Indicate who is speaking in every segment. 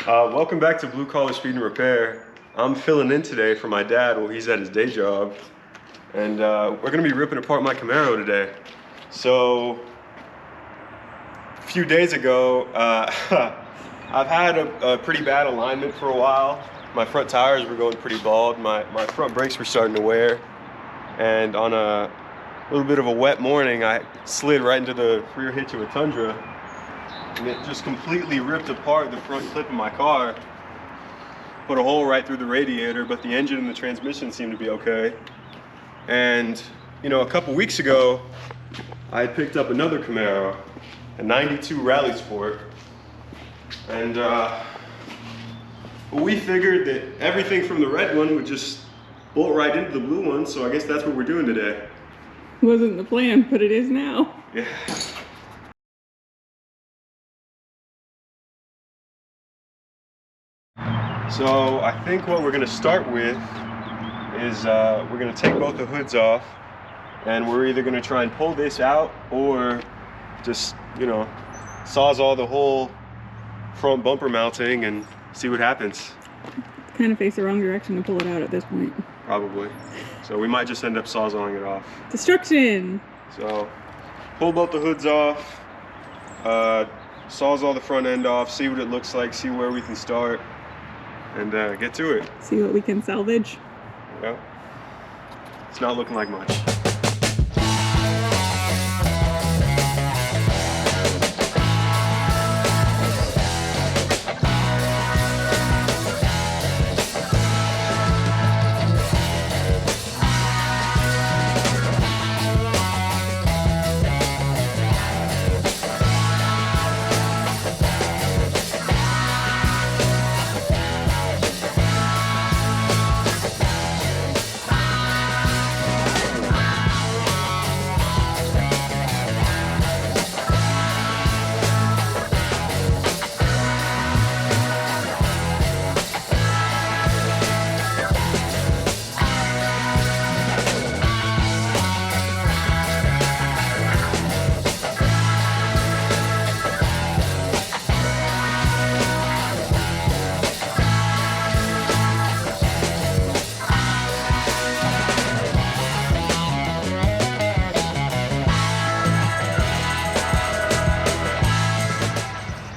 Speaker 1: Welcome back to Blue Collar Speed and Repair. I'm filling in today for my dad while he's at his day job. And we're gonna be ripping apart my Camaro today. So, a few days ago, I've had a pretty bad alignment for a while. My front tires were going pretty bald. My front brakes were starting to wear. And on a little bit of a wet morning, I slid right into the rear hitch of a Tundra. And it just completely ripped apart the front clip of my car. Put a hole right through the radiator, but the engine and the transmission seemed to be okay. And, you know, a couple weeks ago, I had picked up another Camaro, a 92 Rally Sport. And we figured that everything from the red one would just bolt right into the blue one, so I guess that's what we're doing today.
Speaker 2: Wasn't the plan, but it is now.
Speaker 1: Yeah. So I think what we're gonna start with is we're gonna take both the hoods off, and we're either gonna try and pull this out or just, you know, sawzall the whole front bumper mounting and see what happens.
Speaker 2: Kind of face the wrong direction to pull it out at this point.
Speaker 1: Probably. So we might just end up sawzalling it off.
Speaker 2: Destruction!
Speaker 1: So pull both the hoods off, sawzall the front end off, see what it looks like, see where we can start, and get to it.
Speaker 2: See what we can salvage.
Speaker 1: Yep. It's not looking like much.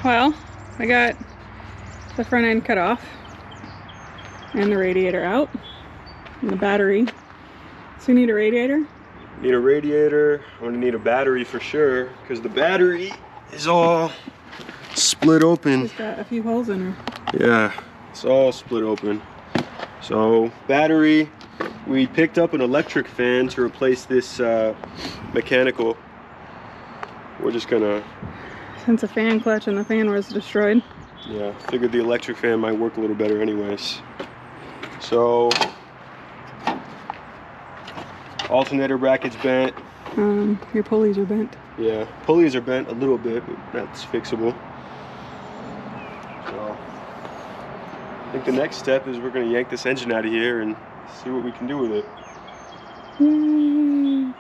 Speaker 2: Well, I got the front end cut off and the radiator out and the battery. So you need a radiator?
Speaker 1: Need a radiator. I'm gonna need a battery for sure, because the battery is all split open.
Speaker 2: It's got a few holes in her.
Speaker 1: Yeah, it's all split open. So battery, we picked up an electric fan to replace this mechanical. We're just gonna,
Speaker 2: Since the fan clutch and the fan was destroyed.
Speaker 1: yeah, figured the electric fan might work a little better anyways. So alternator bracket's bent.
Speaker 2: Your pulleys are bent.
Speaker 1: Yeah, pulleys are bent a little bit, but that's fixable. So I think the next step is we're gonna yank this engine out of here and see what we can do with it.
Speaker 2: Yay.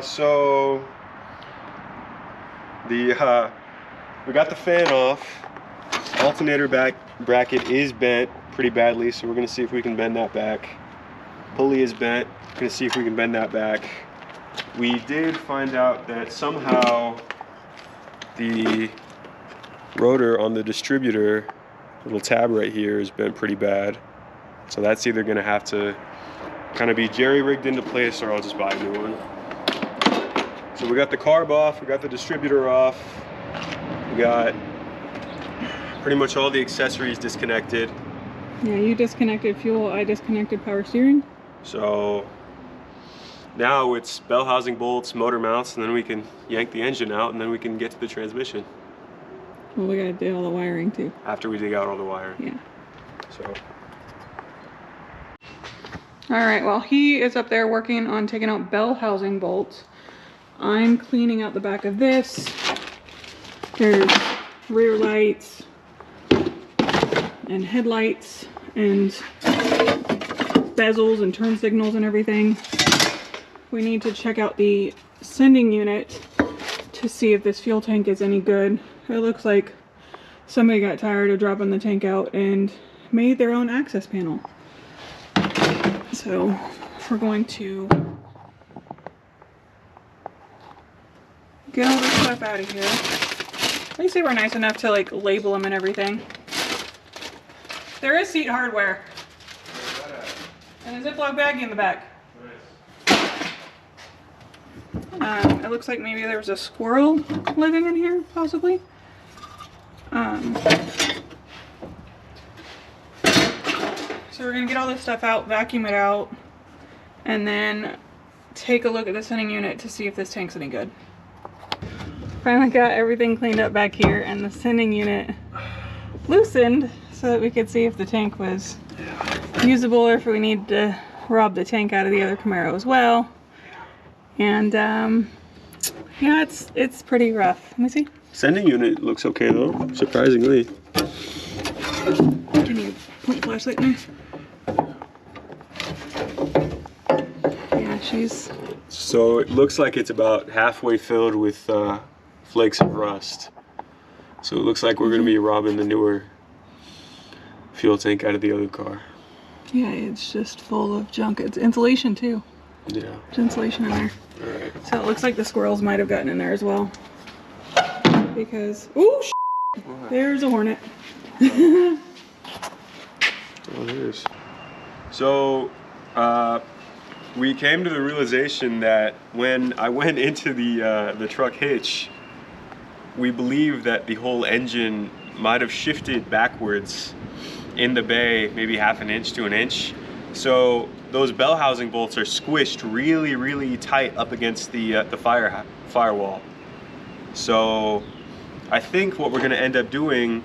Speaker 1: So we got the fan off. Alternator bracket is bent pretty badly, so we're gonna see if we can bend that back. Pulley is bent. We're gonna see if we can bend that back. We did find out that somehow the rotor on the distributor, little tab right here, is bent pretty bad. So that's either gonna have to kind of be jerry-rigged into place, or I'll just buy a new one. So we got the carb off, we got the distributor off, we got pretty much all the accessories disconnected.
Speaker 2: Yeah, you disconnected fuel, I disconnected power steering.
Speaker 1: So now it's bell housing bolts, motor mounts, and then we can yank the engine out, and then we can get to the transmission.
Speaker 2: Well, we gotta do all the wiring too.
Speaker 1: After we dig out all the wire.
Speaker 2: Yeah.
Speaker 1: So.
Speaker 2: All right, well, he is up there working on taking out bell housing bolts. I'm cleaning out the back of this. There's rear lights and headlights and bezels and turn signals and everything. We need to check out the sending unit to see if this fuel tank is any good it looks like somebody got tired of dropping the tank out and made their own access panel. So we're going to get all this stuff out of here. At least they were nice enough to like label them and everything. There is seat hardware. And a Ziploc baggie in the back. It looks like maybe there was a squirrel living in here, possibly. So we're gonna get all this stuff out, vacuum it out, and then take a look at the sending unit to see if this tank's any good. Finally got everything cleaned up back here, and the sending unit loosened so that we could see if the tank was usable or if we need to rob the tank out of the other Camaro as well. And yeah, it's pretty rough. Let me see.
Speaker 1: Sending unit looks okay though, surprisingly.
Speaker 2: Can you point the flashlight in there? Yeah, she's...
Speaker 1: So it looks like it's about halfway filled with flakes of rust. So it looks like we're going to be robbing the newer fuel tank out of the other car.
Speaker 2: Yeah, it's just full of junk. It's insulation too.
Speaker 1: Yeah.
Speaker 2: There's insulation in there.
Speaker 1: Alright.
Speaker 2: So it looks like the squirrels might have gotten in there as well. Because, ooh, there's a hornet.
Speaker 1: Oh, there is. So, we came to the realization that when I went into the truck hitch, we believe that the whole engine might have shifted backwards in the bay, maybe half an inch to an inch. So those bell housing bolts are squished really, really tight up against the firewall. So I think what we're going to end up doing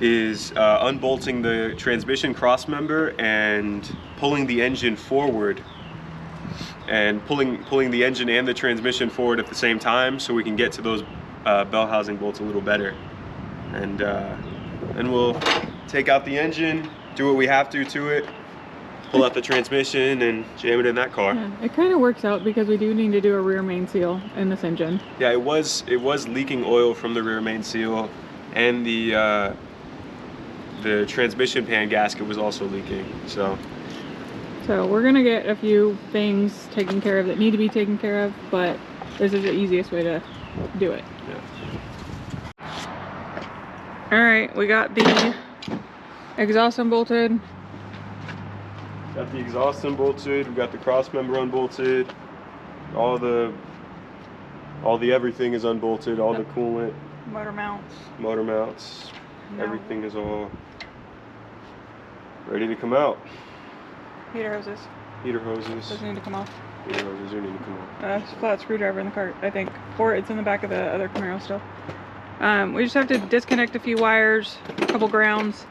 Speaker 1: is unbolting the transmission cross member and pulling the engine forward, and pulling the engine and the transmission forward at the same time, so we can get to those bell housing bolts a little better. And we'll take out the engine, do what we have to it, pull out the transmission, and jam it in that car.
Speaker 2: Yeah, it kind of works out because we do need to do a rear main seal in this engine.
Speaker 1: Yeah, it was leaking oil from the rear main seal, and the transmission pan gasket was also leaking. So
Speaker 2: we're gonna get a few things taken care of that need to be taken care of, but this is the easiest way to do it.
Speaker 1: Yeah.
Speaker 2: All right, we got the exhaust unbolted.
Speaker 1: Got the exhaust unbolted, we got the cross member unbolted, all the everything is unbolted, all the coolant,
Speaker 2: Motor mounts. No.
Speaker 1: Everything is all ready to come out.
Speaker 2: Heater hoses. Those need to come off.
Speaker 1: Heater hoses do need to come off.
Speaker 2: It's a flat screwdriver in the cart, I think. Or it's in the back of the other Camaro still. We just have to disconnect a few wires, a couple grounds,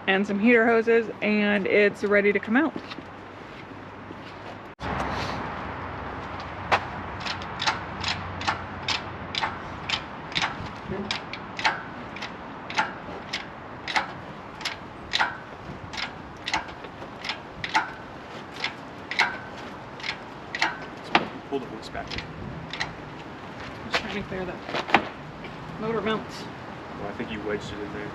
Speaker 2: and some heater hoses, and it's ready to come out.
Speaker 1: Pull the hose back in.
Speaker 2: Just trying to clear the motor mounts.
Speaker 1: Well, I think you wedged it in there.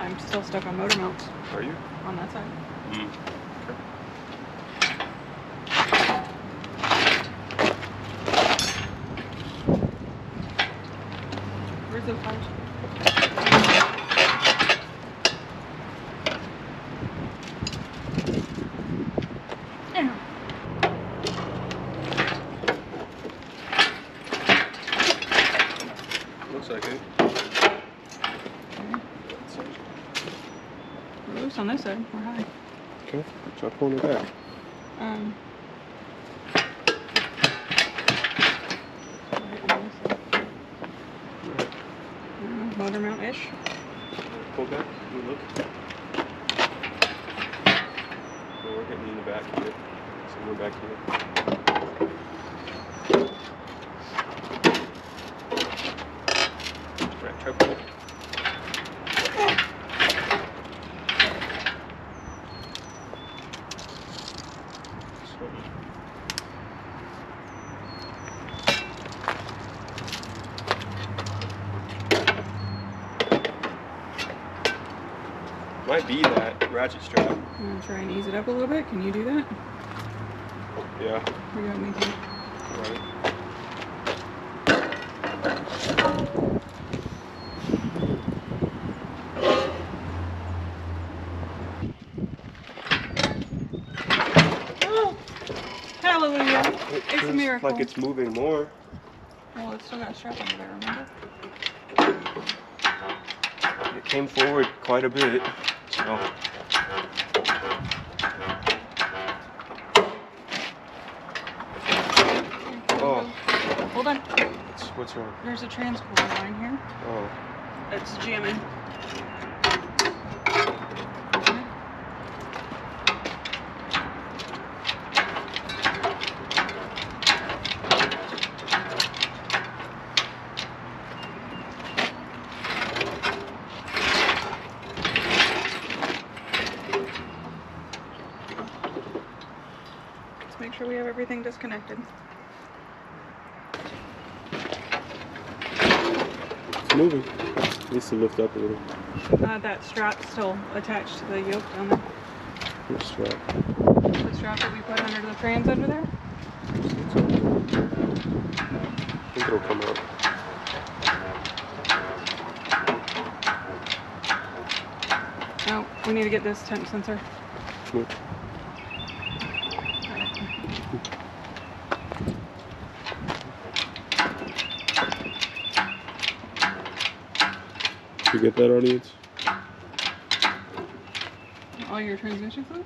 Speaker 2: I'm still stuck on motor mounts
Speaker 1: Are you?
Speaker 2: on that side.
Speaker 1: Okay.
Speaker 2: Where's the pouch?
Speaker 1: Looks like it.
Speaker 2: We're loose on this side. We're high.
Speaker 1: Okay, try pulling it back.
Speaker 2: Motor mount-ish.
Speaker 1: Pull back, good look. So we're getting in the back here. So we're back here. Right, try pull. Might be that ratchet strap.
Speaker 2: I'm gonna try and ease it up a little bit. Can you do that?
Speaker 1: Yeah.
Speaker 2: You got me too.
Speaker 1: Right.
Speaker 2: Oh, hallelujah!
Speaker 1: It
Speaker 2: It's a
Speaker 1: feels
Speaker 2: miracle.
Speaker 1: like it's moving more.
Speaker 2: Well, it's still got a strap under there, remember?
Speaker 1: It came forward quite a bit. So. Oh.
Speaker 2: Hold on.
Speaker 1: What's wrong?
Speaker 2: There's a transporter line here.
Speaker 1: Oh.
Speaker 2: It's jamming. Let's make sure we have everything disconnected.
Speaker 1: It's moving. It needs to lift up a little.
Speaker 2: That strap's still attached to the yoke down there.
Speaker 1: Which strap?
Speaker 2: The strap that we put under the trans under there.
Speaker 1: I think it'll come out.
Speaker 2: No, we need to get this temp sensor.
Speaker 1: Look. Did you get that, audience?
Speaker 2: All your transmission fluid?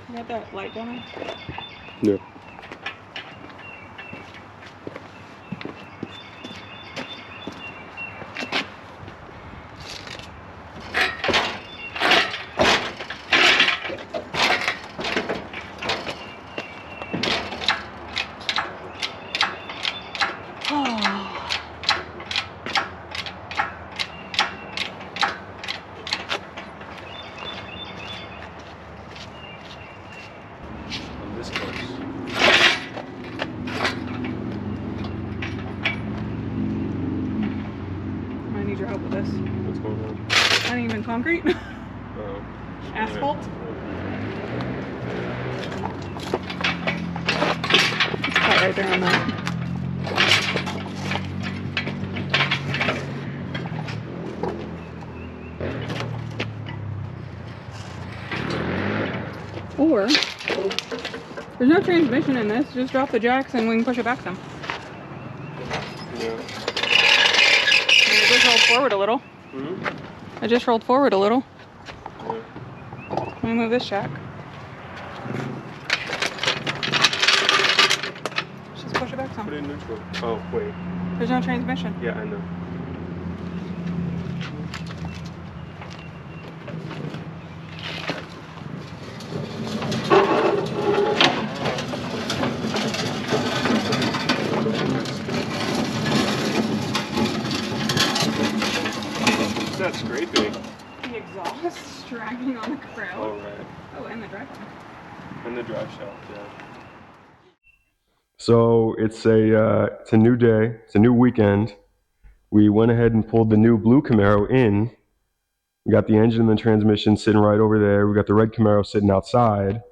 Speaker 2: You got that light down there?
Speaker 1: Yeah. I'm this close.
Speaker 2: I need your help with this.
Speaker 1: What's going on?
Speaker 2: Uneven concrete.
Speaker 1: Oh.
Speaker 2: Asphalt. It's cut right there on that. Or, there's no transmission in this, just drop the jacks and we can push it back some.
Speaker 1: Yeah.
Speaker 2: It just rolled forward a little.
Speaker 1: Mm-hmm.
Speaker 2: It just rolled forward a little.
Speaker 1: Yeah.
Speaker 2: Let me move this jack. Let's just push it back
Speaker 1: Put
Speaker 2: some.
Speaker 1: it in neutral. Oh, wait.
Speaker 2: There's no transmission.
Speaker 1: Yeah, I know. It's not scraping.
Speaker 2: The exhaust dragging on the grill.
Speaker 1: Oh, right.
Speaker 2: Oh, and the drive shaft.
Speaker 1: And the drive shaft, yeah. So it's a new day. It's a new weekend. We went ahead and pulled the new blue Camaro in. We got the engine and the transmission sitting right over there. We got the red Camaro sitting outside.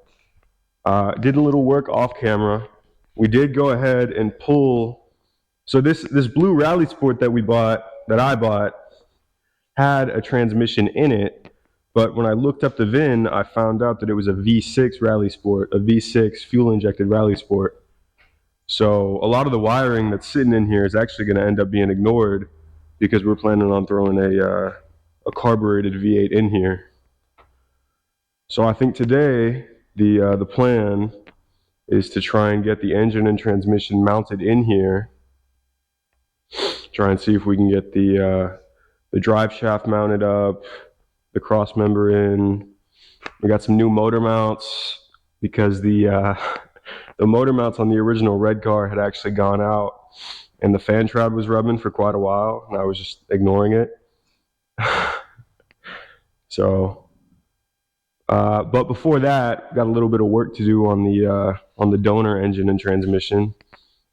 Speaker 1: Did a little work off camera. We did go ahead and pull. So this blue Rally Sport that I bought, had a transmission in it. But when I looked up the VIN, I found out that it was a V6 Rally Sport, a V6 fuel-injected Rally Sport. So a lot of the wiring that's sitting in here is actually going to end up being ignored because we're planning on throwing a carbureted V8 in here. So I think today the plan is to try and get the engine and transmission mounted in here. Try and see if we can get the drive shaft mounted up, the cross member in. We got some new motor mounts because the motor mounts on the original red car had actually gone out and the fan shroud was rubbing for quite a while and I was just ignoring it. So, but before that, got a little bit of work to do on the donor engine and transmission.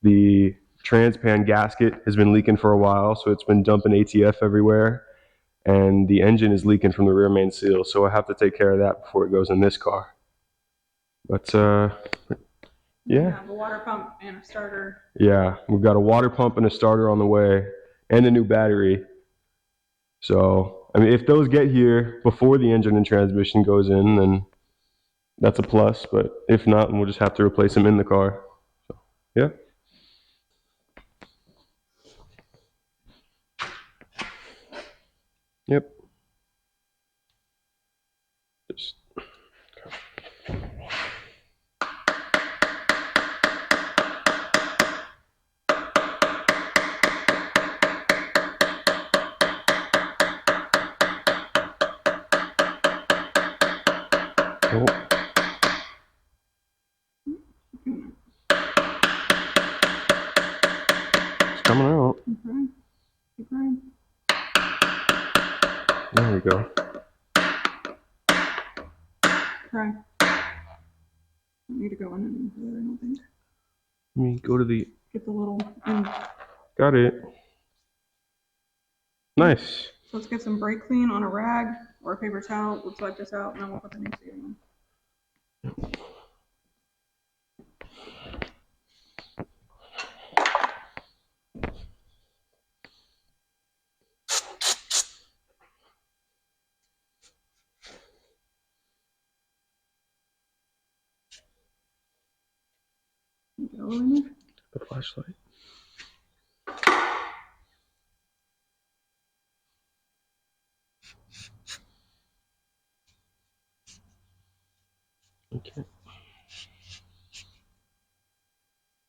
Speaker 1: The transpan gasket has been leaking for a while, so it's been dumping ATF everywhere, and the engine is leaking from the rear main seal, so I have to take care of that before it goes in this car. But yeah.
Speaker 2: Have a water pump and a starter.
Speaker 1: Yeah, we've got a water pump and a starter on the way, and a new battery. So, I mean, if those get here before the engine and transmission goes in, then that's a plus. But if not, then we'll just have to replace them in the car. So, yeah. Yep. Just. Oh. It's coming out.
Speaker 2: Keep going.
Speaker 1: There we go.
Speaker 2: Try. Don't need to go in and do it, I don't think.
Speaker 1: Let me go to the.
Speaker 2: Get the little end.
Speaker 1: Got it. Nice.
Speaker 2: So let's get some brake clean on a rag or a paper towel. Let's wipe this out and then we'll put the new seating on. Go in there.
Speaker 1: The flashlight. Okay.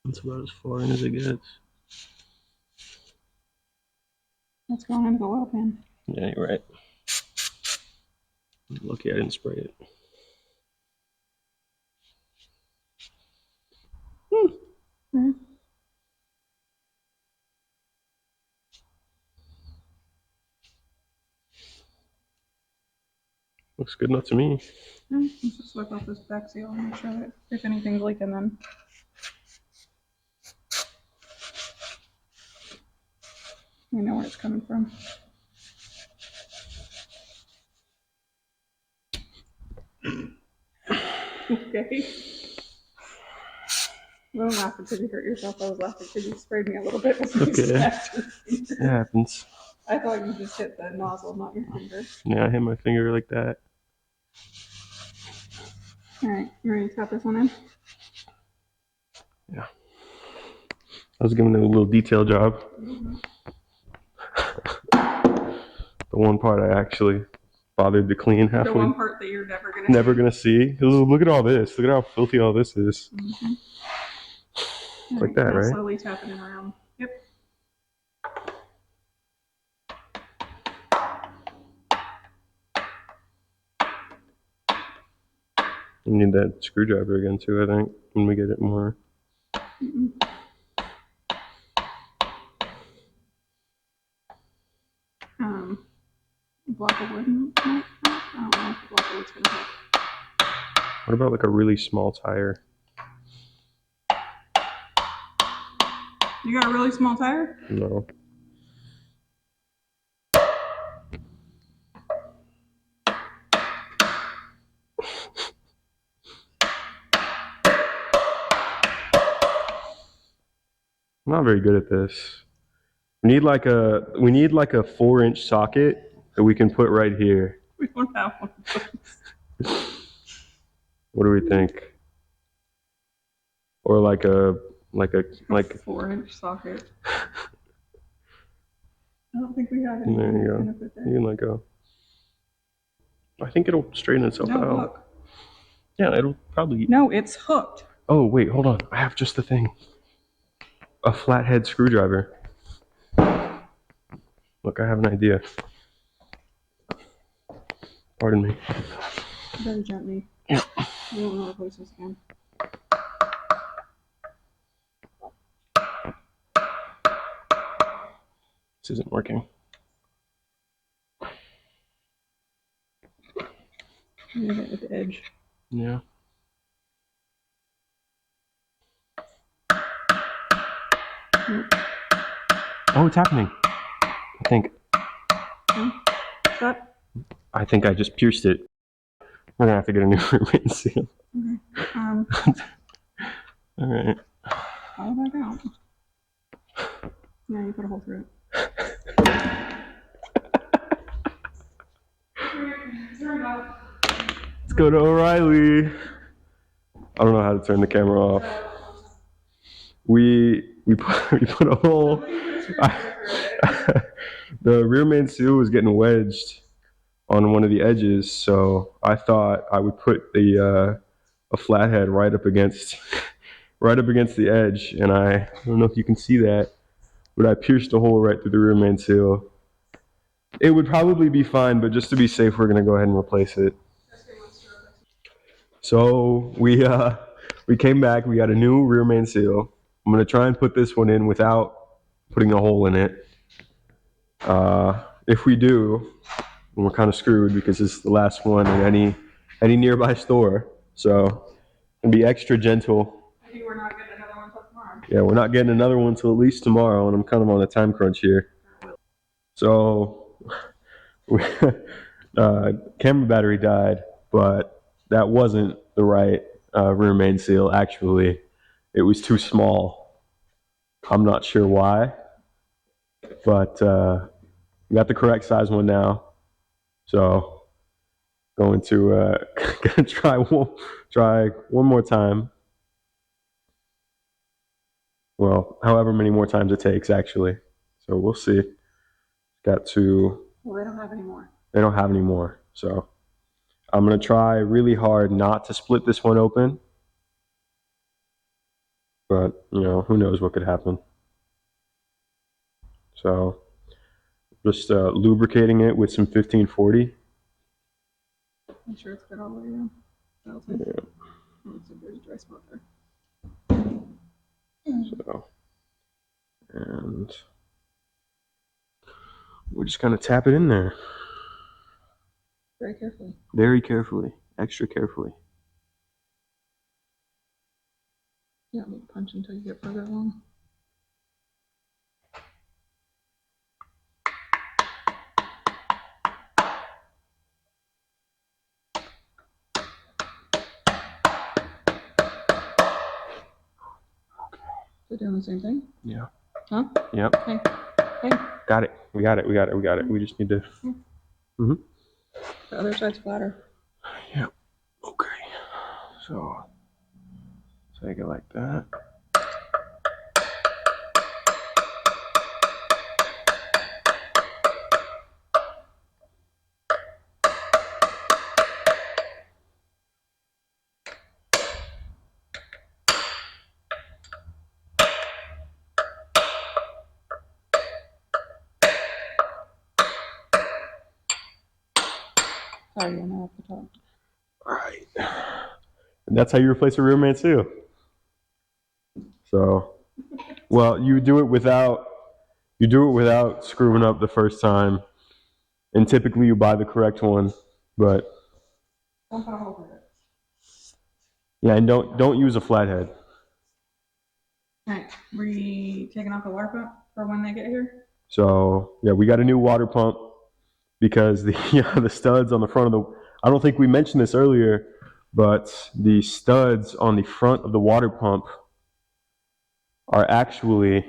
Speaker 1: That's about as far in as it gets.
Speaker 2: That's going into the oil pan.
Speaker 1: Yeah, you're right. Lucky I didn't spray it.
Speaker 2: Mm-hmm.
Speaker 1: Looks good enough to me.
Speaker 2: Let's just wipe off this back seal and make sure that if anything's leaking, then we know where it's coming from. Okay. Don't laugh until you hurt yourself. I was laughing because you sprayed me a little bit with
Speaker 1: Okay.
Speaker 2: It
Speaker 1: happens.
Speaker 2: I thought you just hit the nozzle, not your finger.
Speaker 1: Yeah, I hit my finger like that.
Speaker 2: Alright, you ready to tap this one in?
Speaker 1: Yeah. I was giving it a little detail job.
Speaker 2: Mm-hmm.
Speaker 1: The one part I actually bothered to clean halfway.
Speaker 2: The one part that you're
Speaker 1: never gonna see. Look at all this. Look at how filthy all this is.
Speaker 2: Mm-hmm.
Speaker 1: It's like that, right?
Speaker 2: Slowly tapping it around. Yep.
Speaker 1: We need that screwdriver again too, I think, when we get it more.
Speaker 2: Mm-mm. Block of wood might help. I don't know if the block of wood's gonna help.
Speaker 1: What about like a really small tire?
Speaker 2: You got a really small tire?
Speaker 1: No. I'm not very good at this. We need like a 4-inch socket that we can put right here.
Speaker 2: We don't have one of those.
Speaker 1: What do we think? Or like a
Speaker 2: 4-inch socket. I don't think we have any.
Speaker 1: There you go. You can let go. I think it'll straighten itself out.
Speaker 2: Look.
Speaker 1: Yeah, it'll probably.
Speaker 2: No, it's hooked.
Speaker 1: Oh wait, hold on. I have just the thing. A flathead screwdriver. Look, I have an idea. Pardon me.
Speaker 2: Very gently.
Speaker 1: Yeah.
Speaker 2: We don't want to replace this again.
Speaker 1: This isn't working.
Speaker 2: Hit it at the edge.
Speaker 1: Yeah. Oh, it's happening.
Speaker 2: That?
Speaker 1: I think I just pierced it. We're gonna have to get a new roommate seal.
Speaker 2: Okay.
Speaker 1: All right.
Speaker 2: All back out. Yeah, you put a hole through it.
Speaker 1: Let's go to O'Reilly. I don't know how to turn the camera off. We put a hole. The rear main seal was getting wedged on one of the edges, so I thought I would put a flathead right up against the edge, and I don't know if you can see that, but I pierced a hole right through the rear main seal. It would probably be fine, but just to be safe, we're gonna go ahead and replace it. So we came back. We got a new rear main seal. I'm gonna try and put this one in without putting a hole in it. If we do, we're kind of screwed because it's the last one in any nearby store. So and be extra gentle.
Speaker 2: Maybe we're not getting another one till tomorrow.
Speaker 1: Yeah, we're not getting another one till at least tomorrow, and I'm kind of on a time crunch here. So, camera battery died, but that wasn't the right rear main seal. Actually, it was too small. I'm not sure why, but we got the correct size one now. So, going to gonna try one more time. Well, however many more times it takes, actually. So we'll see. Got to.
Speaker 2: Well, they don't have any more.
Speaker 1: They don't have any more. So I'm going to try really hard not to split this one open. But, you know, who knows what could happen. So just lubricating it with some 1540.
Speaker 2: I'm sure it's good all the way around.
Speaker 1: Yeah.
Speaker 2: Looks like there's a dry spot there.
Speaker 1: So, and we're just going to tap it in there.
Speaker 2: Very carefully.
Speaker 1: Very carefully. Extra carefully.
Speaker 2: You don't need to punch until you get further along. They're doing the same thing?
Speaker 1: Yeah.
Speaker 2: Huh?
Speaker 1: Yep.
Speaker 2: Hey. Hey.
Speaker 1: Got it. We got it. We just need to.
Speaker 2: The other side's flatter.
Speaker 1: Yep. Okay. So take it like that.
Speaker 2: Sorry, you're not off the top.
Speaker 1: All right. And that's how you replace a rear main seal. So, well, you do it without screwing up the first time, and typically you buy the correct one. But
Speaker 2: Don't put a hole through it.
Speaker 1: yeah, and don't use a flathead.
Speaker 2: Alright, we taking off the water pump for when they get here?
Speaker 1: So yeah, we got a new water pump because the studs on the front of the. I don't think we mentioned this earlier, but the studs on the front of the water pump are actually.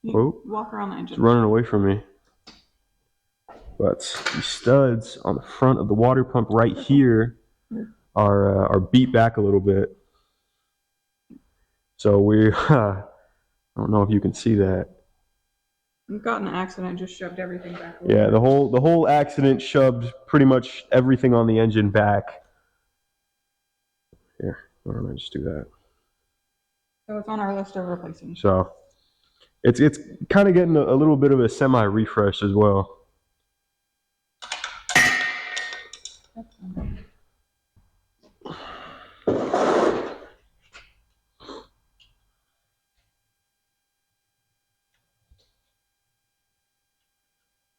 Speaker 2: Walk around the engine.
Speaker 1: It's running away from me. But the studs on the front of the water pump right here are beat back a little bit. So we, I don't know if you can see that.
Speaker 2: You got in an accident, just shoved everything back.
Speaker 1: Yeah, the whole accident shoved pretty much everything on the engine back. Here, why don't I just do that?
Speaker 2: So it's on our list of replacing.
Speaker 1: So it's kind of getting a little bit of a semi-refresh as well.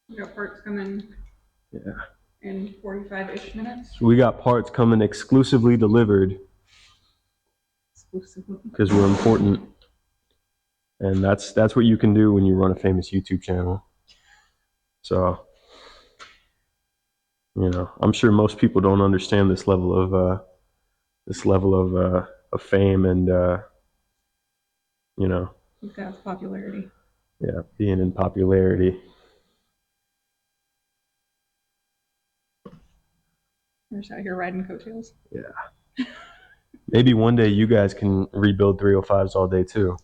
Speaker 2: We got parts coming.
Speaker 1: Yeah.
Speaker 2: In 45-ish minutes.
Speaker 1: So we got parts coming exclusively delivered.
Speaker 2: Exclusively.
Speaker 1: Because we're important. And that's what you can do when you run a famous YouTube channel. So, you know, I'm sure most people don't understand this level of fame and you know,
Speaker 2: That's popularity.
Speaker 1: yeah, being in popularity.
Speaker 2: We're just out here riding coattails.
Speaker 1: Yeah. Maybe one day you guys can rebuild 305s all day too.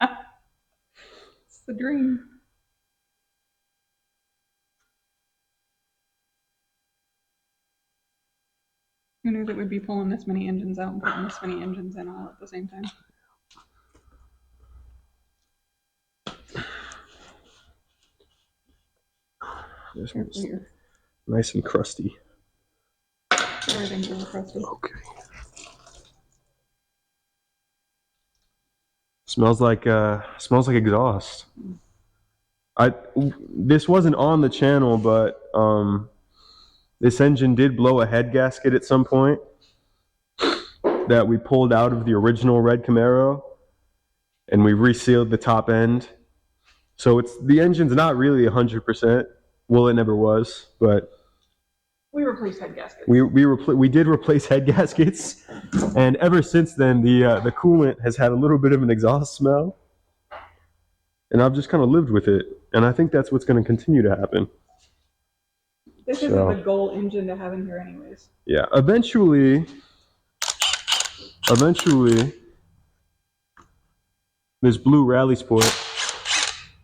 Speaker 2: It's the dream. Who knew that we'd be pulling this many engines out and putting this many engines in all at the same time?
Speaker 1: This one's nice and crusty.
Speaker 2: Everything's really crusty.
Speaker 1: Okay. Smells like exhaust. This wasn't on the channel, but this engine did blow a head gasket at some point that we pulled out of the original red Camaro, and we resealed the top end. So the engine's not really 100%. Well, it never was, but
Speaker 2: we replaced head gaskets.
Speaker 1: We did replace head gaskets, and ever since then the coolant has had a little bit of an exhaust smell, and I've just kind of lived with it, and I think that's what's going to continue to happen.
Speaker 2: This isn't the goal engine to have in here anyways. Yeah,
Speaker 1: eventually this blue Rally Sport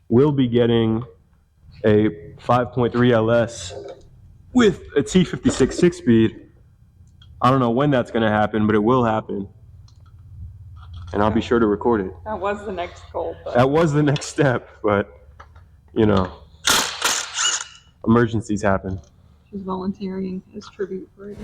Speaker 1: will be getting a 5.3 LS with a T56 6-speed. I don't know when that's going to happen, but it will happen. And I'll be sure to record it.
Speaker 2: That was the next goal.
Speaker 1: That was the next step, but, you know, emergencies happen.
Speaker 2: She's volunteering as tribute for it.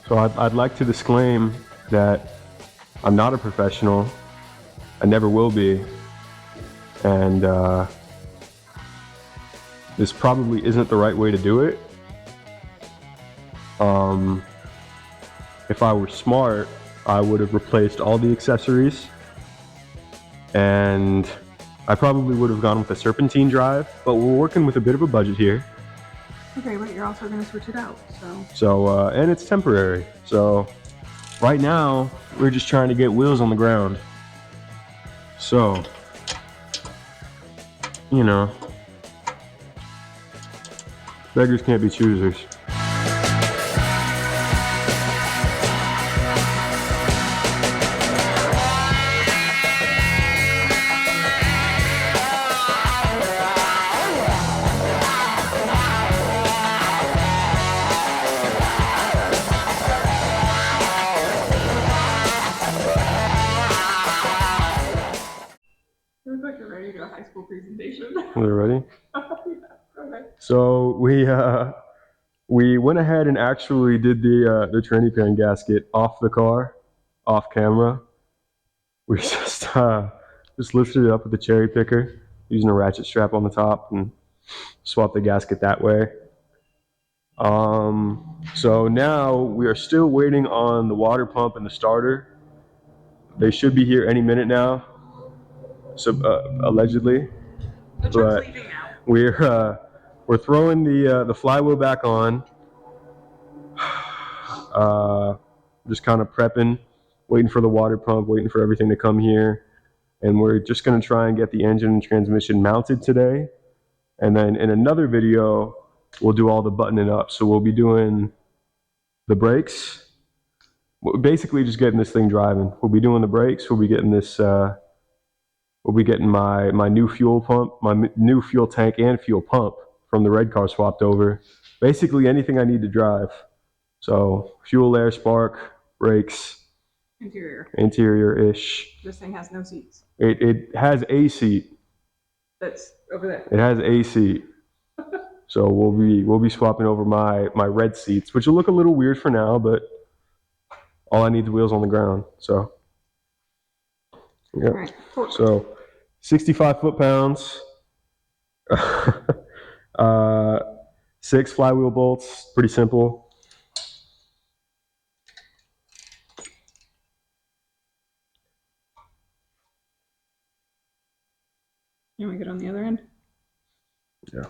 Speaker 1: So I'd like to disclaim that I'm not a professional. I never will be. And this probably isn't the right way to do it. If I were smart, I would have replaced all the accessories. And I probably would have gone with a serpentine drive, but we're working with a bit of a budget here.
Speaker 2: Okay, but you're also going to switch it out,
Speaker 1: and it's temporary. So right now, we're just trying to get wheels on the ground. So, you know, beggars can't be choosers.
Speaker 2: High school presentation.
Speaker 1: Are you ready?
Speaker 2: Okay.
Speaker 1: So we went ahead and actually did the tranny pan gasket off the car, off camera. We just lifted it up with the cherry picker using a ratchet strap on the top and swapped the gasket that way. So now we are still waiting on the water pump and the starter. They should be here any minute now. So allegedly,
Speaker 2: The truck's leaving now.
Speaker 1: We're throwing the flywheel back on. Just kind of prepping, waiting for the water pump, waiting for everything to come here, and we're just going to try and get the engine and transmission mounted today. And then in another video, we'll do all the buttoning up. So we'll be doing the brakes, basically just getting this thing driving. We'll be doing the brakes. We'll be getting this. We'll be getting my new fuel pump, my new fuel tank and fuel pump from the red car swapped over. Basically anything I need to drive. So fuel, air, spark, brakes. Interior-ish.
Speaker 2: This thing has no seats.
Speaker 1: It has a seat.
Speaker 2: That's over there.
Speaker 1: It has a seat. So we'll be swapping over my red seats, which will look a little weird for now, but all I need the wheels on the ground. So yeah.
Speaker 2: Right.
Speaker 1: So 65 foot-pounds, 6 flywheel bolts, pretty simple.
Speaker 2: You want to get on the other end?
Speaker 1: Yeah.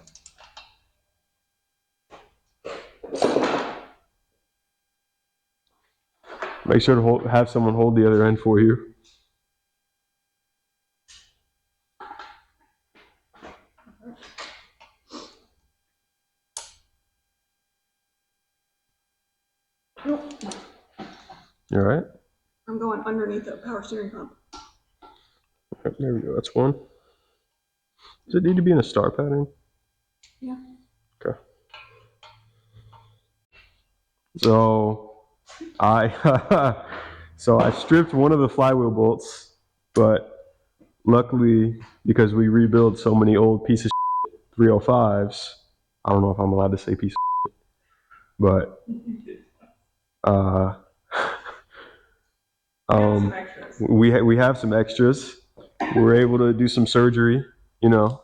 Speaker 1: Make sure to have someone hold the other end for you.
Speaker 2: Nope.
Speaker 1: You all right?
Speaker 2: I'm going underneath the power steering pump.
Speaker 1: Yep, there we go. That's one. Does it need to be in a star pattern?
Speaker 2: Yeah.
Speaker 1: Okay. So I stripped one of the flywheel bolts, but luckily, because we rebuild so many old piece of 305s, I don't know if I'm allowed to say piece of, but we have some extras. We were able to do some surgery, you know.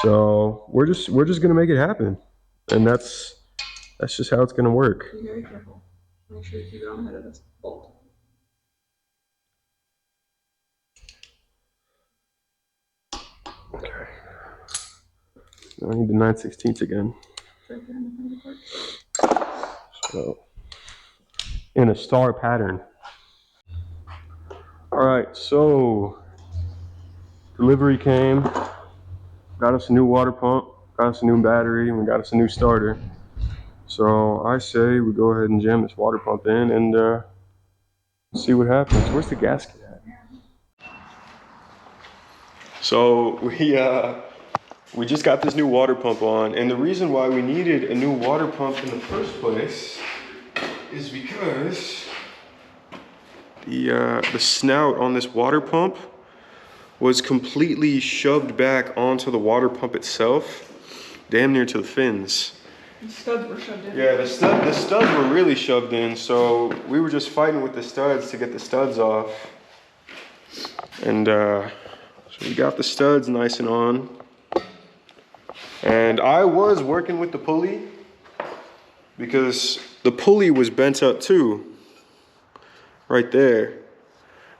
Speaker 1: So we're just gonna make it happen, and that's just how it's gonna work.
Speaker 2: Be very careful. Make sure you keep it on the head of this bolt.
Speaker 1: Okay. Now I need the 9/16 again.
Speaker 2: Right there in the front of the part.
Speaker 1: So in a star pattern. All right, so delivery came, got us a new water pump, got us a new battery, and we got us a new starter. So I say we go ahead and jam this water pump in and see what happens. Where's the gasket at? So we just got this new water pump on, and the reason why we needed a new water pump in the first place is because the snout on this water pump was completely shoved back onto the water pump itself, damn near to the fins.
Speaker 2: The studs were shoved in.
Speaker 1: Yeah, the studs were really shoved in, so we were just fighting with the studs to get the studs off. And so we got the studs nice and on. And I was working with the pulley because the pulley was bent up too, right there.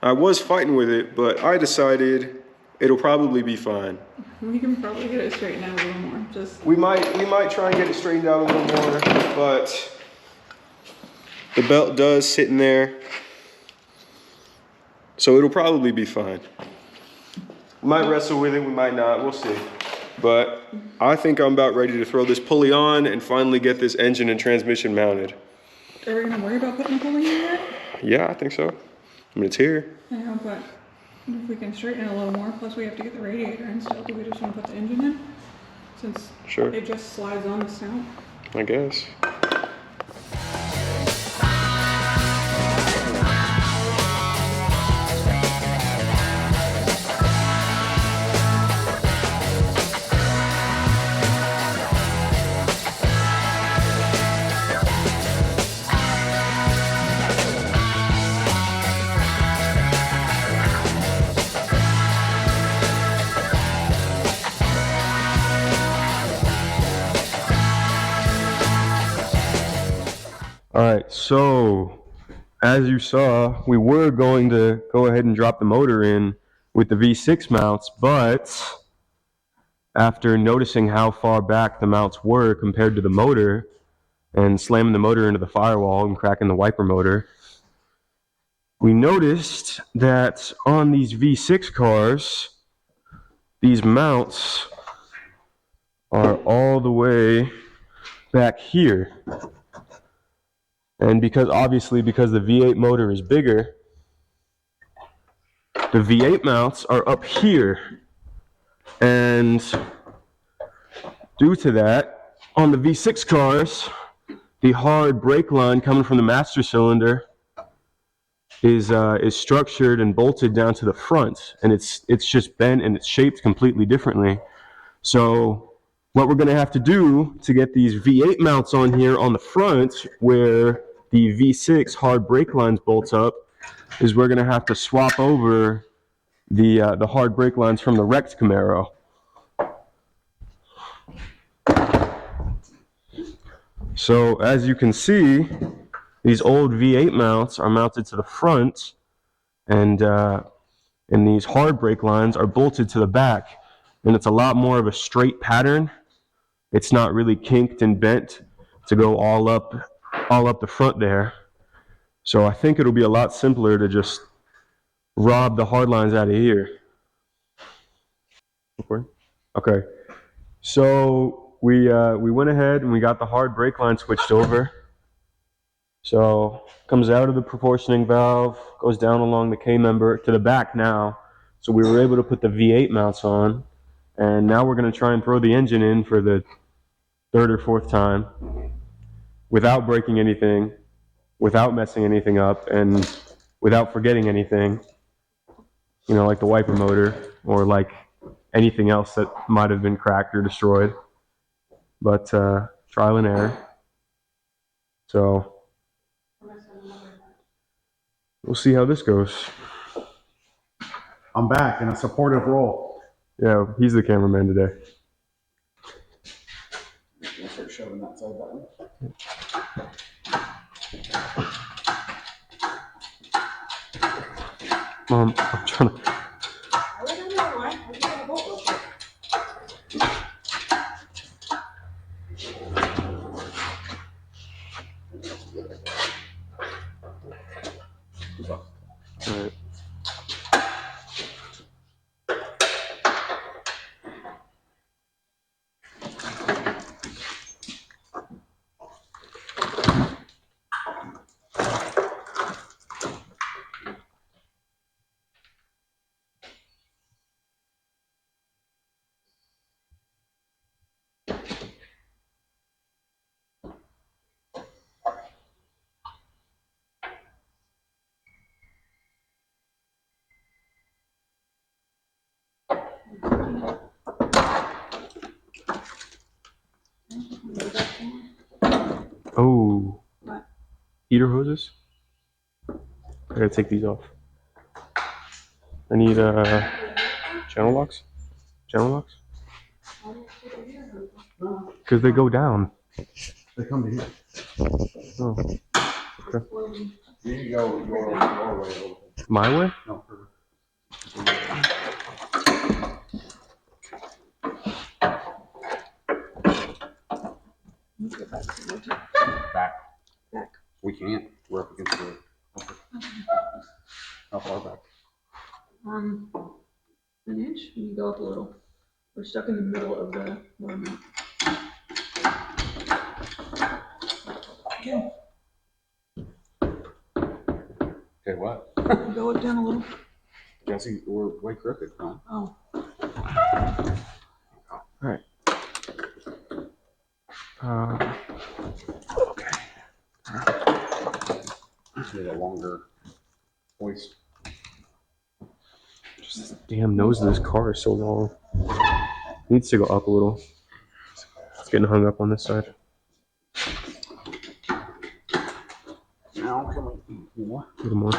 Speaker 1: I was fighting with it, but I decided it'll probably be fine.
Speaker 2: We can probably get it straightened out a little more.
Speaker 1: We might try and get it straightened out a little more, but the belt does sit in there, so it'll probably be fine. We might wrestle with it, we might not, we'll see. But I think I'm about ready to throw this pulley on and finally get this engine and transmission mounted.
Speaker 2: Are we gonna worry about putting a pulley in yet?
Speaker 1: Yeah, I think so. I mean, it's here.
Speaker 2: Yeah, but if we can straighten it a little more, plus we have to get the radiator in still. Do we just want to put the engine in? Since
Speaker 1: Sure.
Speaker 2: it just slides on the snout?
Speaker 1: I guess. All right, so as you saw, we were going to go ahead and drop the motor in with the V6 mounts, but after noticing how far back the mounts were compared to the motor and slamming the motor into the firewall and cracking the wiper motor, we noticed that on these V6 cars, these mounts are all the way back here. And obviously because the V8 motor is bigger, the V8 mounts are up here. And due to that, on the V6 cars, the hard brake line coming from the master cylinder is structured and bolted down to the front, and it's just bent and it's shaped completely differently. So what we're going to have to do to get these V8 mounts on here on the front where the V6 hard brake lines bolts up is we're going to have to swap over the hard brake lines from the wrecked Camaro. So as you can see, these old V8 mounts are mounted to the front, and these hard brake lines are bolted to the back, and it's a lot more of a straight pattern. It's not really kinked and bent to go all up the front there. So I think it'll be a lot simpler to just rob the hard lines out of here. Okay. So we went ahead and we got the hard brake line switched over. So comes out of the proportioning valve, goes down along the K-member to the back now. So we were able to put the V8 mounts on, and now we're going to try and throw the engine in for the third or fourth time without breaking anything, without messing anything up, and without forgetting anything, you know, like the wiper motor or like anything else that might have been cracked or destroyed. But trial and error. So we'll see how this goes.
Speaker 3: I'm back in a supportive role.
Speaker 1: Yeah, he's the cameraman today.
Speaker 3: I'll start shoving that side button.
Speaker 1: I'm trying to. All right. Oh,
Speaker 2: What?
Speaker 1: heater hoses? I gotta take these off. I need channel locks? Channel locks? Because they go down.
Speaker 3: They come to here.
Speaker 1: Oh, okay.
Speaker 3: You need to go your way.
Speaker 1: My way?
Speaker 3: No, back.
Speaker 2: Back.
Speaker 3: We can't. We're up against the. How far back?
Speaker 2: An inch. You go up a little. We're stuck in the middle of the mount. Okay.
Speaker 3: Okay, what?
Speaker 2: Go it down a little.
Speaker 3: Jesse, we're way crooked, huh?
Speaker 2: Oh.
Speaker 1: All right. Okay.
Speaker 3: Need a longer hoist.
Speaker 1: Just the damn nose of this car is so long. Needs to go up a little. It's getting hung up on this side.
Speaker 3: Now, can we more?
Speaker 1: A little more.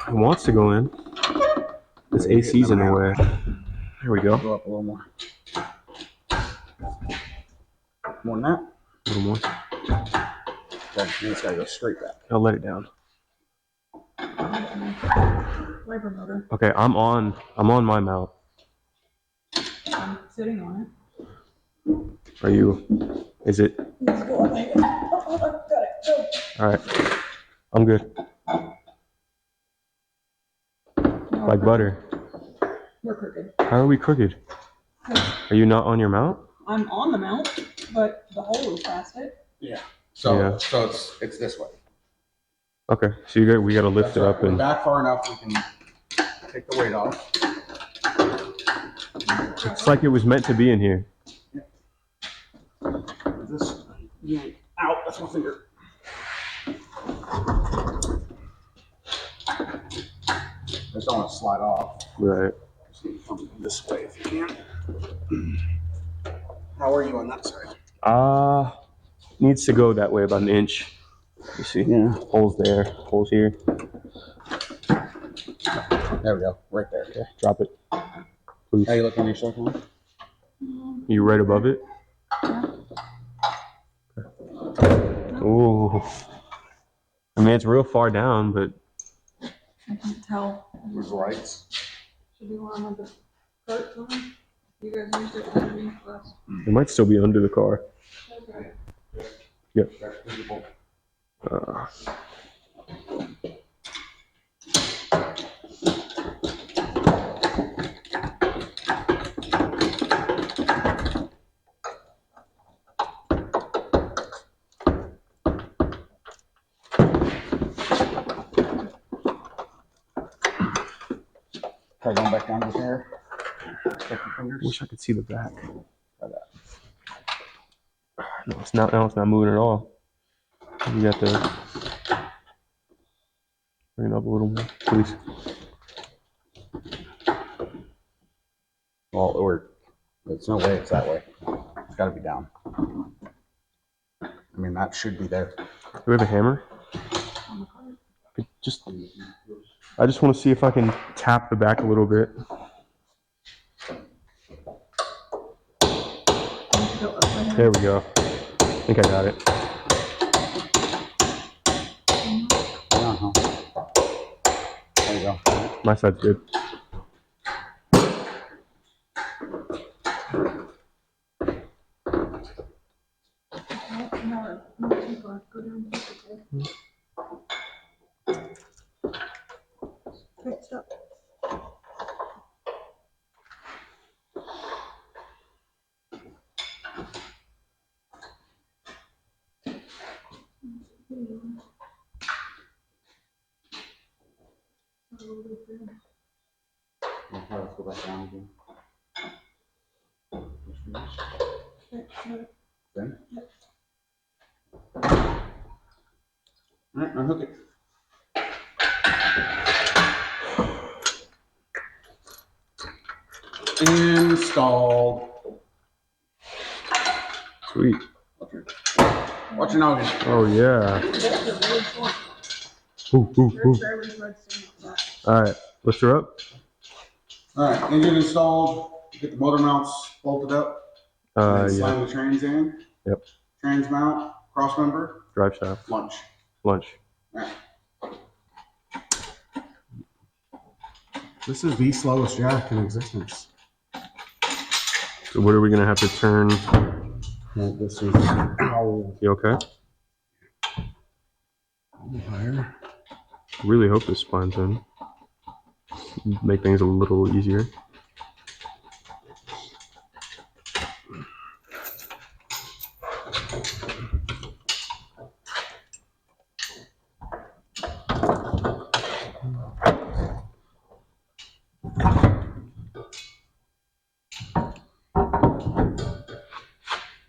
Speaker 1: It wants to go in. This AC's in the way. There we go.
Speaker 3: Go up a little more. More than that?
Speaker 1: A little more.
Speaker 3: Okay, you just gotta go straight back.
Speaker 1: I'll let it down.
Speaker 2: Wiper motor.
Speaker 1: Okay, I'm on my mount.
Speaker 2: I'm sitting on it.
Speaker 1: Are you? Is it?
Speaker 2: Let's go up here. Oh, got it. Go.
Speaker 1: All right. I'm good.
Speaker 2: No,
Speaker 1: Like butter.
Speaker 2: We're crooked.
Speaker 1: How are we crooked? Are you not on your mount?
Speaker 2: I'm on the mount, but the hole is past it.
Speaker 3: Yeah. So,
Speaker 1: Yeah.
Speaker 3: so it's this way.
Speaker 1: Okay. So we got to lift it up
Speaker 3: We're
Speaker 1: and.
Speaker 3: back far enough we can take the weight off.
Speaker 1: It's like it was meant to be in here.
Speaker 3: This yank out. That's my finger. Just don't want to slide off.
Speaker 1: Right.
Speaker 3: Come this way if you can. How are you on that side?
Speaker 1: Needs to go that way about an inch. You see?
Speaker 3: Yeah.
Speaker 1: Holes there, holes here.
Speaker 3: There we go. Right there.
Speaker 1: Okay, drop it. Please.
Speaker 3: How you looking on your cell phone?
Speaker 1: You right above it? Ooh. I mean, it's real far down, but
Speaker 2: I can't tell.
Speaker 3: Where's the lights?
Speaker 2: Should be one of the carts on. You guys used it for me last.
Speaker 1: it might still be under the car.
Speaker 2: Okay.
Speaker 1: Yep.
Speaker 3: That's visible. Try going back down to there. Check your fingers.
Speaker 1: Wish I could see the back. Try that. No, it's not. Now it's not moving at all. You got to bring it up a little more, please.
Speaker 3: Well, or there's no way it's that way. It's got to be down. I mean, that should be there.
Speaker 1: Do we have a hammer? I just want to see if I can tap the back a little bit. There we go. I think I got it.
Speaker 3: Uh-huh. There you go.
Speaker 1: My side's good.
Speaker 3: Let's go back down again. Then? Alright, unhook it. Installed.
Speaker 1: Sweet.
Speaker 3: Watch your noggin.
Speaker 1: Oh yeah. Ooh, ooh, ooh. All right, lift her up.
Speaker 3: Alright, engine installed. Get the motor mounts bolted up.
Speaker 1: Yeah.
Speaker 3: Slide the trains in.
Speaker 1: Yep.
Speaker 3: Trains mount, cross member,
Speaker 1: Drive shaft.
Speaker 3: lunch.
Speaker 1: Lunch.
Speaker 3: Right. This is the slowest jack in existence.
Speaker 1: So what are we gonna have to turn?
Speaker 3: Well, this is ow.
Speaker 1: You okay?
Speaker 3: Higher.
Speaker 1: Really hope this splines in. Make things a little easier.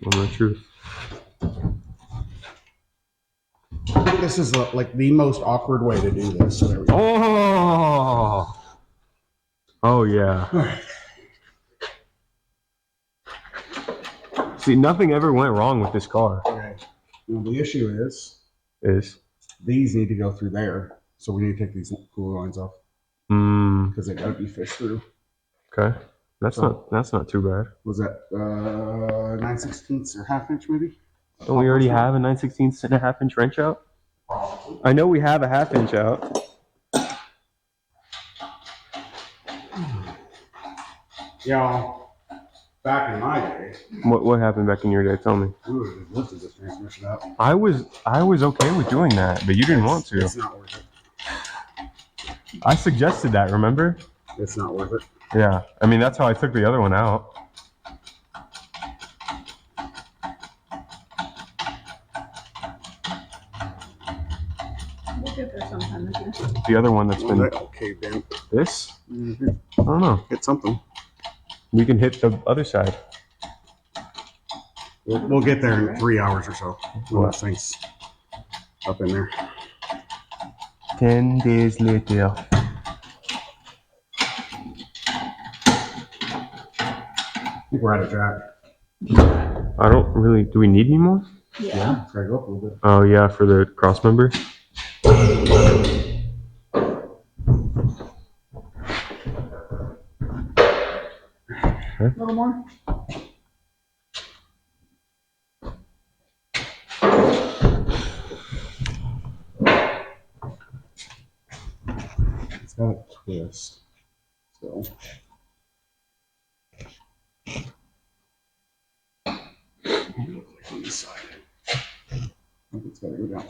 Speaker 1: Moment of truth.
Speaker 3: This is like the most awkward way to do this. So there we go.
Speaker 1: Oh! Oh yeah. See, nothing ever went wrong with this car.
Speaker 3: Okay. Now the issue is these need to go through there, so we need to take these cooler lines off because they gotta be fished through.
Speaker 1: Okay. That's not too bad.
Speaker 3: Was that 9/16 or half inch maybe?
Speaker 1: Don't we already have a 9/16 and a half inch wrench out?
Speaker 3: Probably.
Speaker 1: I know we have a half inch out.
Speaker 3: Yeah. Back in my day,
Speaker 1: What happened back in your day? Tell me.
Speaker 3: we would have lifted this transmission up.
Speaker 1: I was okay with doing that, but you didn't want to.
Speaker 3: It's not worth it.
Speaker 1: I suggested that, remember?
Speaker 3: It's not worth it.
Speaker 1: Yeah. I mean, that's how I took the other one out.
Speaker 2: We'll get there sometime this year.
Speaker 1: The other one that's been
Speaker 3: Okay, Ben.
Speaker 1: this?
Speaker 3: Mm-hmm.
Speaker 1: I don't know.
Speaker 3: Hit something.
Speaker 1: We can hit the other side.
Speaker 3: We'll get there in 3 hours or so. When that thing's up in there.
Speaker 1: 10 days later.
Speaker 3: think we're out of jack.
Speaker 1: I don't really. Do we need any more?
Speaker 2: Yeah.
Speaker 3: Try to go up a little bit.
Speaker 1: Oh yeah, for the cross member.
Speaker 2: A little more.
Speaker 3: It's got a twist. So. On this side. I think it's got to go down.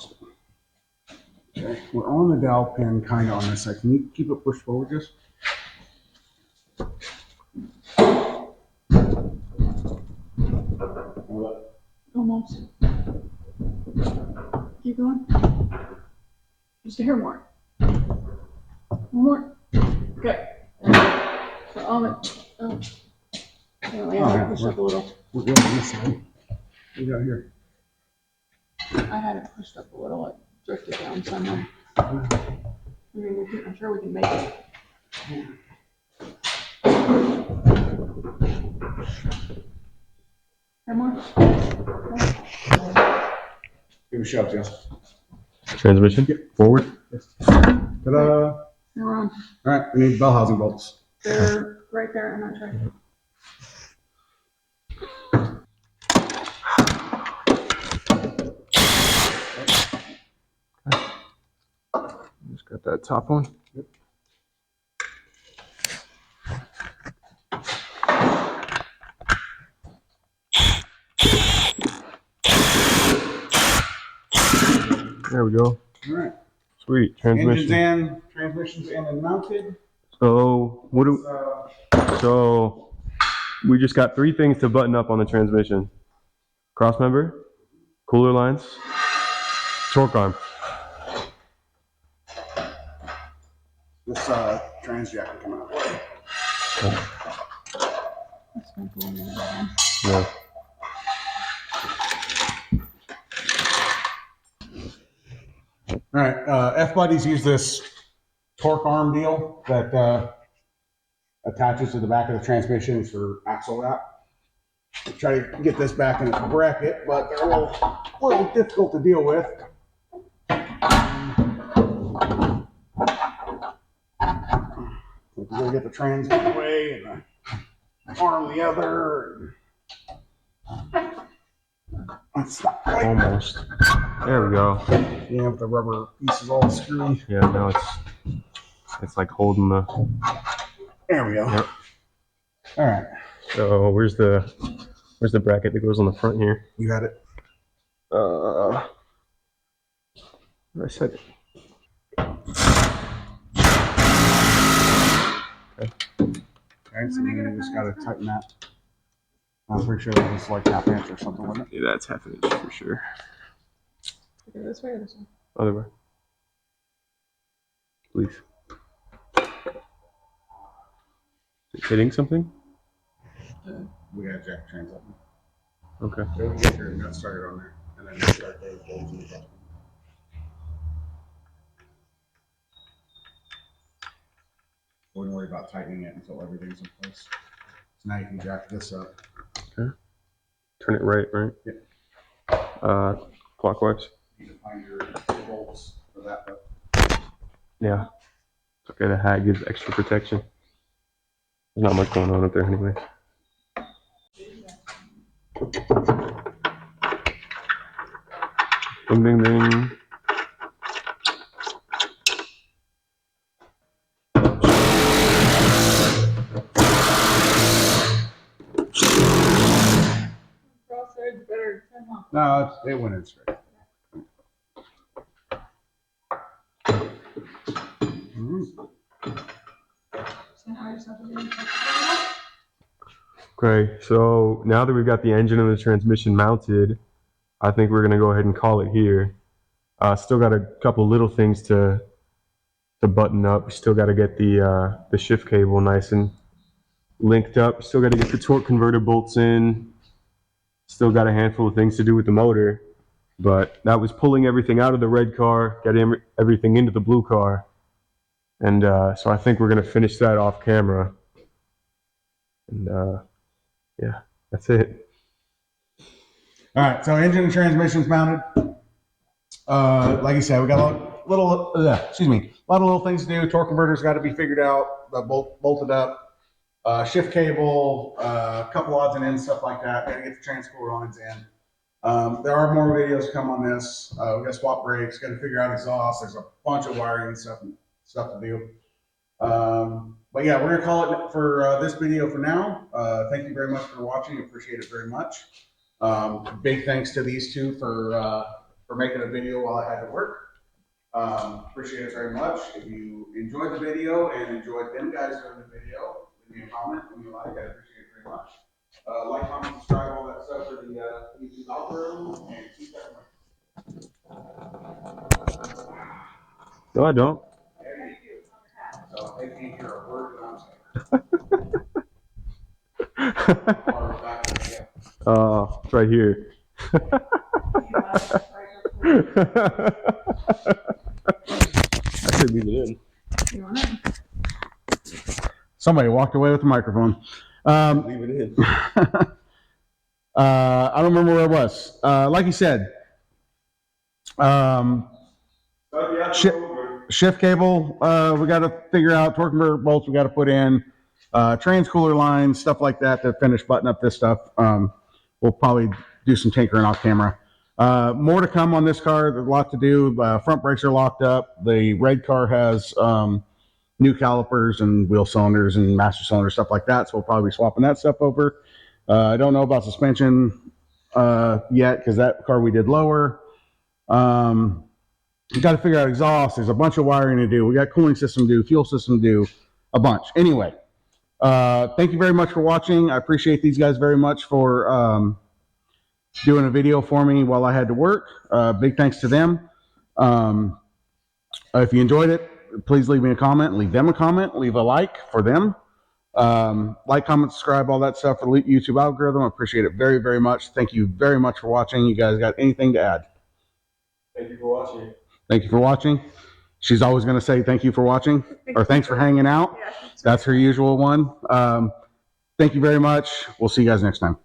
Speaker 3: Okay, we're on the dowel pin, kind of on this side. Can you keep it pushed forward just?
Speaker 2: Almost. Keep going. Just a hair more. One more. Okay. So on it. Oh. Oh, yeah, push up a little.
Speaker 3: We're good on this side. What we got here?
Speaker 2: I had it pushed up a little. It drifted down somewhere. I mean, I'm sure we can make it. Hair more.
Speaker 3: Give it a shot, Jess.
Speaker 1: Transmission. Forward.
Speaker 3: Ta-da! All
Speaker 2: They're on.
Speaker 3: right, we need bell housing bolts.
Speaker 2: They're right there. I'm not sure.
Speaker 1: Just got that top one.
Speaker 3: Yep.
Speaker 1: There we go.
Speaker 3: All right.
Speaker 1: Sweet. Transmission.
Speaker 3: Engines in, transmissions in and mounted.
Speaker 1: So what do? So we just got 3 things to button up on the transmission: cross member, cooler lines, torque arm.
Speaker 3: This trans jack will come out.
Speaker 2: That's my goal now.
Speaker 1: Yeah.
Speaker 3: All right, F-Buddies use this torque arm deal that attaches to the back of the transmission for axle wrap. Try to get this back in its bracket, but they're a little difficult to deal with. We're gonna get the trans one way and the arm the other. That's not quite.
Speaker 1: Almost. There we go.
Speaker 3: Yeah, but the rubber piece is all screwy.
Speaker 1: Yeah. Now it's like holding the.
Speaker 3: There we go.
Speaker 1: Yep.
Speaker 3: All right.
Speaker 1: So where's the bracket that goes on the front here?
Speaker 3: You got it.
Speaker 1: I said it.
Speaker 3: Okay, so you just gotta tighten that. I'm pretty sure that was like half inch or something, wasn't it?
Speaker 1: Yeah, that's half an inch for sure.
Speaker 2: Okay, this way or this way?
Speaker 1: Other way. Please. Is it hitting something?
Speaker 3: We gotta jack the trans up.
Speaker 1: Okay.
Speaker 3: So we get your nut started on there, and then you start those bolts in the bottom. Wouldn't worry about tightening it until everything's in place. So now you can jack this up.
Speaker 1: Okay. Turn it right?
Speaker 3: Yep.
Speaker 1: Clockwise.
Speaker 3: You can find your bolts for that.
Speaker 1: Yeah. It's okay, the hat gives extra protection. There's not much going on up there anyway. Ding ding ding.
Speaker 2: Crossroads better turn off.
Speaker 3: No, it went in straight.
Speaker 2: So now I just have to do
Speaker 1: Okay, so now that we've got the engine and the transmission mounted, I think we're gonna go ahead and call it here. Still got a couple little things to button up. We still got to get the shift cable nice and linked up. Still got to get the torque converter bolts in. Still got a handful of things to do with the motor, but that was pulling everything out of the red car, getting everything into the blue car, and so I think we're gonna finish that off camera. And Yeah, that's it.
Speaker 3: All right, so engine and transmission's mounted. Like I said, we got a lot of little things to do. Torque converter's got to be figured out, bolted up. Shift cable, a couple odds and ends, stuff like that. Got to get the transcooler lines in. There are more videos to come on this. We got to swap brakes. Got to figure out exhaust. There's a bunch of wiring and stuff to do. But yeah, we're gonna call it for this video for now. Thank you very much for watching. Appreciate it very much. Big thanks to these two for making a video while I had to work. Appreciate it very much. If you enjoyed the video and enjoyed them guys doing the video, leave me a comment when you like. I appreciate it very much. Like, comment, subscribe, all that stuff for the YouTube algorithm, and keep that in mind.
Speaker 1: No, I don't.
Speaker 3: So they can't hear a word that I'm saying.
Speaker 1: It's right here. I should leave it in.
Speaker 2: You want it?
Speaker 3: Somebody walked away with the microphone.
Speaker 1: Leave it in.
Speaker 3: I don't remember where it was. Like you said, shift cable, we got to figure out. Torque converter bolts we got to put in. Transcooler lines, stuff like that to finish button up this stuff. We'll probably do some tinkering off camera. More to come on this car. There's a lot to do. Front brakes are locked up. The red car has new calipers and wheel cylinders and master cylinder stuff like that. So we'll probably be swapping that stuff over. I don't know about suspension yet because that car we did lower. You got to figure out exhaust. There's a bunch of wiring to do. We got cooling system to do, fuel system to do, a bunch. Anyway, thank you very much for watching. I appreciate these guys very much for doing a video for me while I had to work. Big thanks to them. If you enjoyed it, please leave me a comment, leave them a comment, leave a like for them. Like, comment, subscribe, all that stuff for the YouTube algorithm. I appreciate it very, very much. Thank you very much for watching. You guys got anything to add?
Speaker 1: Thank you for watching.
Speaker 3: Thank you for watching. She's always going to say thank you for watching or thanks for hanging out. That's her usual one. Thank you very much. We'll see you guys next time.